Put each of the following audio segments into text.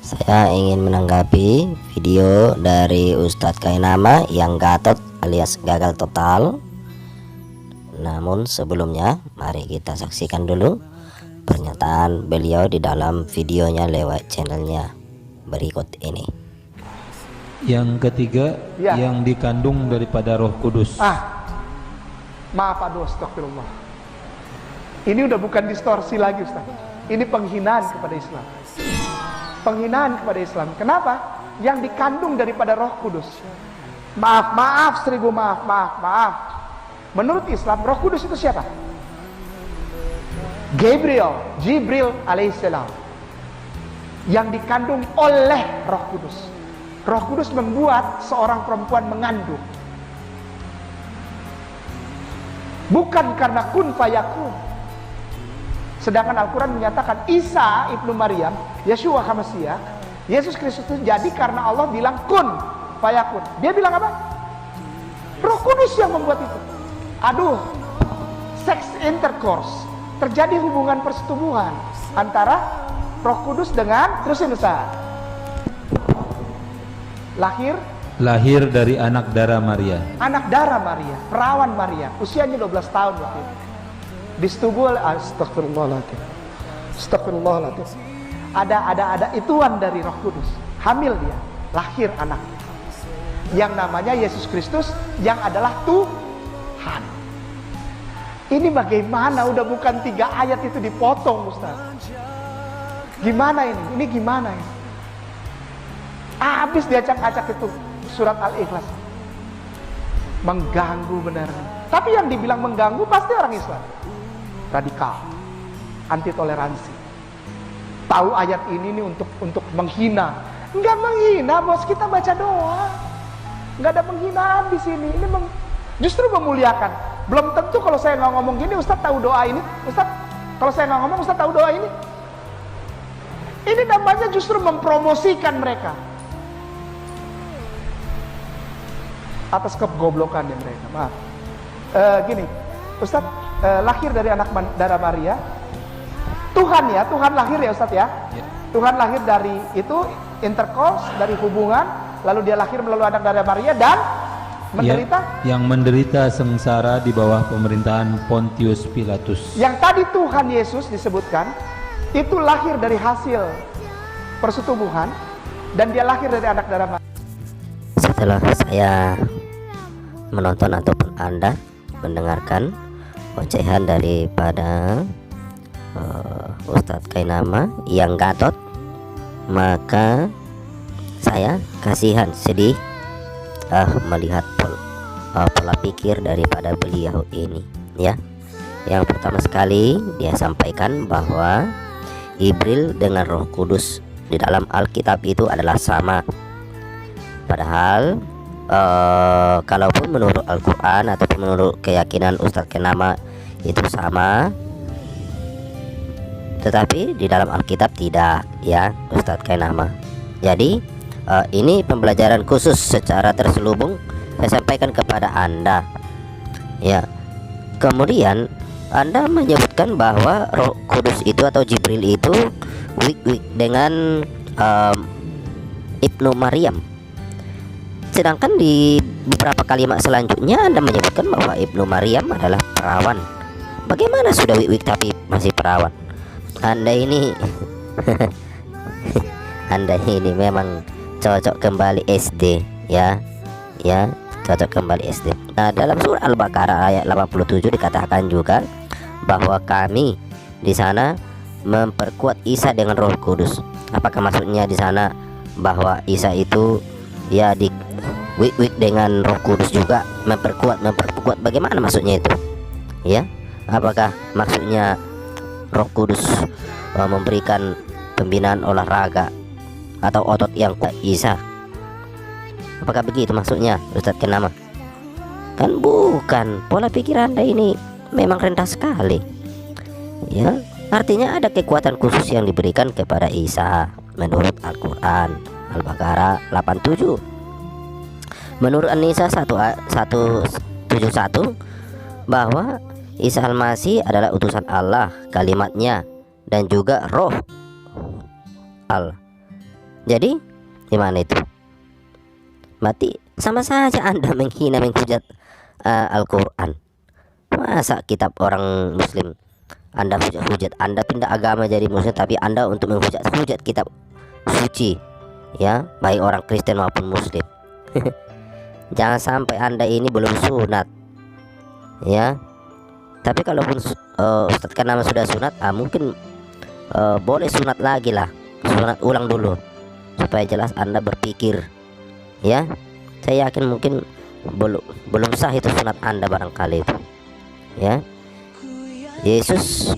Saya ingin menanggapi video dari Ustadz Kainama yang gatot alias gagal total. Namun sebelumnya mari kita saksikan dulu pernyataan beliau di dalam videonya lewat channelnya berikut ini. Yang ketiga, yang dikandung daripada Roh Kudus. Maaf, aduh, astagfirullah. Ini udah bukan distorsi lagi, Ustaz. Ini penghinaan kepada Islam. Penghinaan kepada Islam. Kenapa? Yang dikandung daripada Roh Kudus. Maaf, seribu maaf. Menurut Islam, Roh Kudus itu siapa? Jibril alaihissalam, yang dikandung oleh Roh Kudus. Roh Kudus membuat seorang perempuan mengandung, bukan karena kun fayakun. Sedangkan Al-Quran menyatakan Isa ibnu Maryam, Yeshua HaMashiach, Yesus Kristus itu jadi karena Allah bilang kun fayakun. Dia bilang apa? Roh Kudus yang membuat itu. Aduh, sex intercourse, terjadi hubungan persetubuhan antara Roh Kudus dengan, terusin Ustaz, lahir dari anak darah Maria. Anak darah Maria, perawan Maria, usianya 12 tahun waktu itu. Disetubul, astagfirullahaladzim. Ada ituan dari Roh Kudus. Hamil dia, lahir anaknya, yang namanya Yesus Kristus, yang adalah Tuhan. Ini bagaimana? Udah bukan 3 ayat itu dipotong, Ustaz. Gimana ini? Ini gimana ini? Habis diacak-acak itu surat Al-Ikhlas. Mengganggu benar. Tapi yang dibilang mengganggu pasti orang Islam. Radikal, anti toleransi. Tahu ayat ini nih untuk menghina. Enggak menghina, bos, kita baca doa. Enggak ada penghinaan di sini. Ini justru memuliakan. Belum tentu kalau saya nggak ngomong gini, Ustaz tahu doa ini. Ustaz, kalau saya nggak ngomong, Ustaz tahu doa ini. Ini namanya justru mempromosikan mereka atas kegoblokannya mereka. Maaf. Gini, Ustaz, lahir dari anak darah Maria. Tuhan lahir ya Ustaz ya. Tuhan lahir dari itu intercourse, dari hubungan, lalu dia lahir melalui anak darah Maria dan menderita, yang menderita sengsara di bawah pemerintahan Pontius Pilatus. Yang tadi Tuhan Yesus disebutkan itu lahir dari hasil persetubuhan, dan dia lahir dari anak darah Maria. Setelah saya menonton ataupun Anda mendengarkan ocehan daripada Ustadz Kainama yang gatot, maka saya kasihan, sedih melihat pola pikir daripada beliau ini, ya. Yang pertama sekali dia sampaikan bahwa Jibril dengan Roh Kudus di dalam Alkitab itu adalah sama. Padahal kalaupun menurut Al-Quran ataupun menurut keyakinan Ustadz Kainama itu sama, tetapi di dalam Alkitab tidak, ya Ustadz Kainama. Jadi ini pembelajaran khusus secara terselubung saya sampaikan kepada Anda, ya. Kemudian Anda menyebutkan bahwa Roh Kudus itu atau Jibril itu wik dengan Ibnu Maryam. Sedangkan di beberapa kalimat selanjutnya Anda menyebutkan bahwa Ibnu Maryam adalah perawan. Bagaimana sudah wik tapi masih perawan? Anda ini Anda ini memang cocok kembali SD, ya cocok kembali SD. Nah, dalam surah Al-Baqarah ayat 87 dikatakan juga bahwa kami di sana memperkuat Isa dengan Roh Kudus. Apakah maksudnya di sana bahwa Isa itu ya di wik dengan Roh Kudus juga memperkuat? Bagaimana maksudnya itu? Ya, apakah maksudnya Roh Kudus memberikan pembinaan olahraga atau otot yang kuat Isa? Apakah begitu maksudnya, Ustadz Kainama? Kan bukan. Pola pikir Anda ini memang rendah sekali, ya. Artinya ada kekuatan khusus yang diberikan kepada Isa menurut Al-Quran Al-Baqarah 87. Menurut An-Nisa 171 bahwa Isa Al-Masih adalah utusan Allah, kalimatnya, dan juga roh Jadi gimana itu? Berarti sama saja Anda menghina, menghujat Al-Quran. Masa kitab orang Muslim Anda hujat, Anda pindah agama jadi Muslim, tapi Anda untuk hujat kitab suci, ya, baik orang Kristen maupun Muslim. Jangan sampai Anda ini belum sunat, ya. Tapi kalaupun Ustadz Kenama sudah sunat, mungkin boleh sunat lagi lah, sunat ulang dulu supaya jelas Anda berpikir, ya. Saya yakin mungkin belum sah itu sunat Anda barangkali itu, ya. Yesus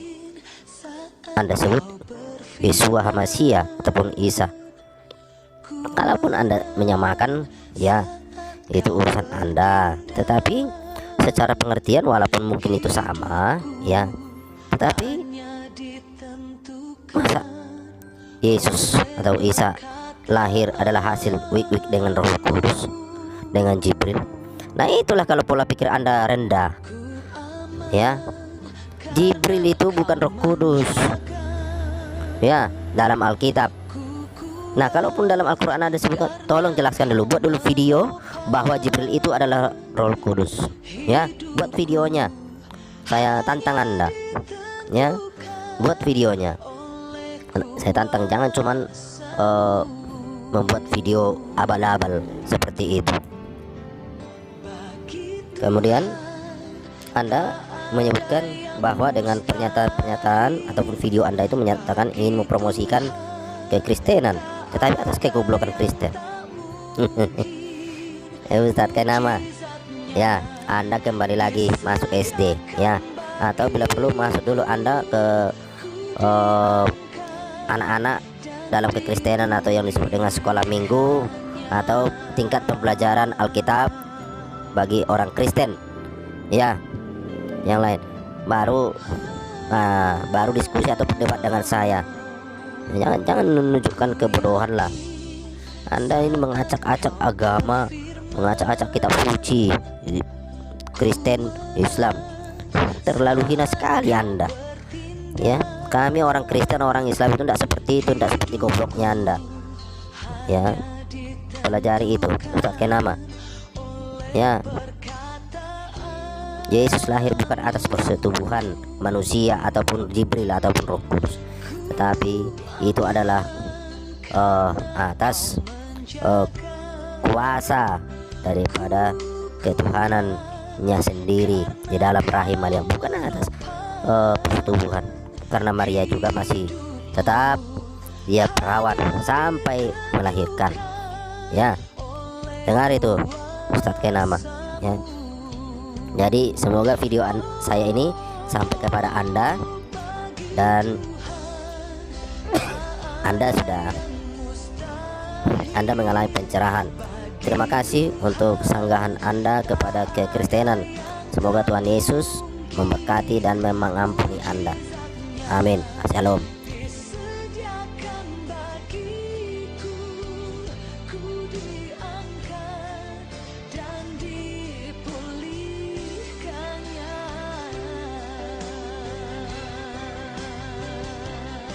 Anda sebut Yesua Hamasia ataupun Isa. Kalaupun Anda menyamakan, ya, itu urusan Anda. Tetapi secara pengertian walaupun mungkin itu sama, ya, tetapi masa Yesus atau Isa lahir adalah hasil wik-wik dengan Roh Kudus, dengan Jibril. Nah, itulah kalau pola pikir Anda rendah, ya. Jibril itu bukan Roh Kudus, ya, dalam Alkitab. Nah, kalaupun dalam Al-Quran ada sebutkan, tolong jelaskan dulu, buat dulu video bahwa Jibril itu adalah Roh Kudus, ya. Buat videonya, saya tantang Anda, ya, buat videonya. Saya tantang, jangan cuman membuat video abal-abal seperti itu. Kemudian Anda menyebutkan bahwa dengan pernyataan ataupun video Anda itu menyatakan ingin mempromosikan kekristenan, tetapi atas kegoblokan Kristen. Ustadz Kenama, ya, Anda kembali lagi masuk SD, ya, atau bila perlu masuk dulu Anda ke anak-anak dalam kekristenan atau yang disebut dengan sekolah minggu atau tingkat pembelajaran Alkitab bagi orang Kristen, ya. Yang lain baru diskusi atau berdebat dengan saya. Jangan menunjukkan kebodohan lah. Anda ini mengacak-acak agama, mengacak-acak kitab suci Kristen, Islam. Terlalu hina sekali Anda, ya. Kami orang Kristen, orang Islam itu tidak seperti itu, tidak seperti gobloknya Anda, ya. Pelajari itu, Ustadz Kenama, ya. Yesus lahir bukan atas persetubuhan manusia ataupun Jibril ataupun Roh Kudus, tetapi itu adalah atas kuasa daripada ketuhanannya sendiri di dalam rahim Maria, bukan atas persetubuhan. Karena Maria juga masih tetap dia perawat sampai melahirkan, ya. Dengar itu Ustadz Kenama, ya. Jadi semoga video saya ini sampai kepada Anda dan Anda mengalami pencerahan. Terima kasih untuk sanggahan Anda kepada kekristenan. Semoga Tuhan Yesus memberkati dan mengampuni Anda. Amin. Shalom.